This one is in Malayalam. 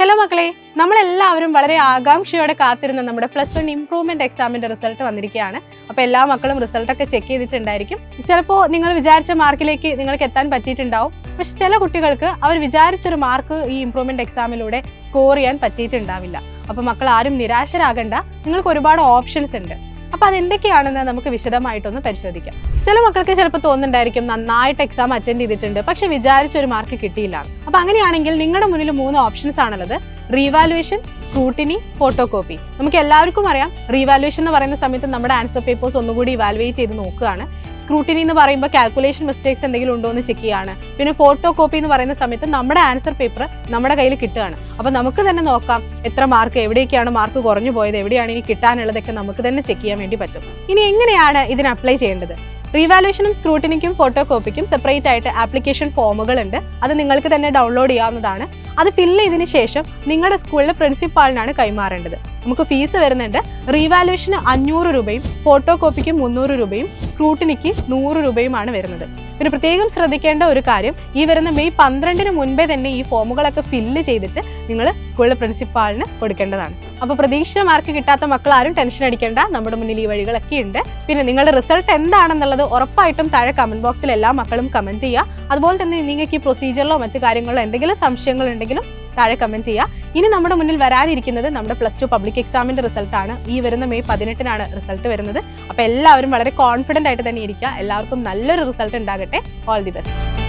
ഹലോ മക്കളെ, നമ്മളെല്ലാവരും വളരെ ആകാംക്ഷയോടെ കാത്തിരുന്ന നമ്മുടെ +1 ഇംപ്രൂവ്മെന്റ് എക്സാമിന്റെ റിസൾട്ട് വന്നിരിക്കുകയാണ്. അപ്പോൾ എല്ലാ മക്കളും റിസൾട്ടൊക്കെ ചെക്ക് ചെയ്തിട്ടുണ്ടായിരിക്കും. ചിലപ്പോൾ നിങ്ങൾ വിചാരിച്ച മാർക്കിലേക്ക് നിങ്ങൾക്ക് എത്താൻ പറ്റിയിട്ടുണ്ടാവും. പക്ഷെ ചില കുട്ടികൾക്ക് അവർ വിചാരിച്ചൊരു മാർക്ക് ഈ ഇംപ്രൂവ്മെന്റ് എക്സാമിലൂടെ സ്കോർ ചെയ്യാൻ പറ്റിയിട്ടുണ്ടാവില്ല. അപ്പോൾ മക്കൾ ആരും നിരാശരാകണ്ട, നിങ്ങൾക്ക് ഒരുപാട് ഓപ്ഷൻസ് ഉണ്ട്. അപ്പോൾ അതെന്തൊക്കെയാണെന്ന് നമുക്ക് വിശദമായിട്ടൊന്ന് പരിശോധിക്കാം. ചില മക്കൾക്ക് ചിലപ്പോൾ തോന്നുന്നുണ്ടായിരിക്കും നന്നായിട്ട് എക്സാം അറ്റൻഡ് ചെയ്തിട്ടുണ്ട്, പക്ഷെ വിചാരിച്ചൊരു മാർക്ക് കിട്ടിയില്ല. അപ്പോൾ അങ്ങനെയാണെങ്കിൽ നിങ്ങളുടെ മുന്നിൽ 3 ഓപ്ഷൻസ് ആണുള്ളത്: റീവാലുവേഷൻ, സ്ക്രൂട്ടിനി, ഫോട്ടോ കോപ്പി. നമുക്ക് എല്ലാവർക്കും അറിയാം, റീവാലുവേഷൻ എന്ന് പറയുന്ന സമയത്ത് നമ്മുടെ ആൻസർ പേപ്പേഴ്സ് ഒന്നുകൂടി ഇവാലുവേറ്റ് ചെയ്ത് നോക്കുകയാണ്. സ്ക്രൂട്ടിനി എന്ന് പറയുമ്പോൾ കാൽക്കുലേഷൻ മിസ്റ്റേക്സ് എന്തെങ്കിലും ഉണ്ടോ എന്ന് ചെക്ക് ചെയ്യാണ്. പിന്നെ ഫോട്ടോ കോപ്പി എന്ന് പറയുന്ന സമയത്ത് നമ്മുടെ ആൻസർ പേപ്പർ നമ്മുടെ കയ്യിൽ കിട്ടുകയാണ്. അപ്പോൾ നമുക്ക് തന്നെ നോക്കാം എത്ര മാർക്ക്, എവിടേക്കാണ് മാർക്ക് കുറഞ്ഞു പോയത്, എവിടെയാണ് ഇനി കിട്ടാനുള്ളതൊക്കെ നമുക്ക് തന്നെ ചെക്ക് ചെയ്യാൻ വേണ്ടി പറ്റും. ഇനി എങ്ങനെയാണ് ഇതിന് അപ്ലൈ ചെയ്യേണ്ടത്? റീവാലുവേഷനും സ്ക്രൂട്ടിനിക്കും ഫോട്ടോ കോപ്പിക്കും സെപ്പറേറ്റ് ആയിട്ട് ആപ്ലിക്കേഷൻ ഫോമുകൾ ഉണ്ട്. അത് നിങ്ങൾക്ക് തന്നെ ഡൗൺലോഡ് ചെയ്യാവുന്നതാണ്. അത് ഫില്ല് ചെയ്തതിന് ശേഷം നിങ്ങളുടെ സ്കൂളിലെ പ്രിൻസിപ്പാളിനാണ് കൈമാറേണ്ടത്. നമുക്ക് ഫീസ് വരുന്നുണ്ട്. റീവാലുവേഷന് 500 രൂപയും ഫോട്ടോ കോപ്പിക്ക് 300 രൂപയും സ്ക്രൂട്ടിനിക്ക് 100 രൂപയുമാണ് വരുന്നത്. പിന്നെ പ്രത്യേകം ശ്രദ്ധിക്കേണ്ട ഒരു കാര്യം, ഈ വരുന്ന മെയ് 12-ന് മുൻപേ തന്നെ ഈ ഫോമുകളൊക്കെ ഫില്ല് ചെയ്തിട്ട് നിങ്ങൾ സ്കൂളിലെ പ്രിൻസിപ്പാളിന് കൊടുക്കേണ്ടതാണ്. അപ്പോൾ പ്രതീക്ഷിച്ച മാർക്ക് കിട്ടാത്ത മക്കൾ ആരും ടെൻഷൻ അടിക്കേണ്ട, നമ്മുടെ മുന്നിൽ ഈ വഴികളൊക്കെ ഉണ്ട്. പിന്നെ നിങ്ങളുടെ റിസൾട്ട് എന്താണെന്നുള്ളത് ഉറപ്പായിട്ടും താഴെ കമന്റ് ബോക്സിൽ എല്ലാ മക്കളും കമന്റ് ചെയ്യുക. അതുപോലെ തന്നെ നിങ്ങൾക്ക് ഈ പ്രൊസീജിയറിലോ മറ്റു കാര്യങ്ങളിലോ എന്തെങ്കിലും സംശയങ്ങൾ ഉണ്ടെങ്കിലും താഴെ കമന്റ് ചെയ്യുക. ഇനി നമ്മുടെ മുന്നിൽ വരാനിരിക്കുന്നത് നമ്മുടെ +2 പബ്ലിക് എക്സാമിന്റെ റിസൾട്ടാണ്. ഈ വരുന്ന മെയ് 18-നാണ് റിസൾട്ട് വരുന്നത്. അപ്പോൾ എല്ലാവരും വളരെ കോൺഫിഡന്റ് ആയിട്ട് തന്നെ ഇരിക്കുക. എല്ലാവർക്കും നല്ലൊരു റിസൾട്ട് ഉണ്ടാകട്ടെ. All the best.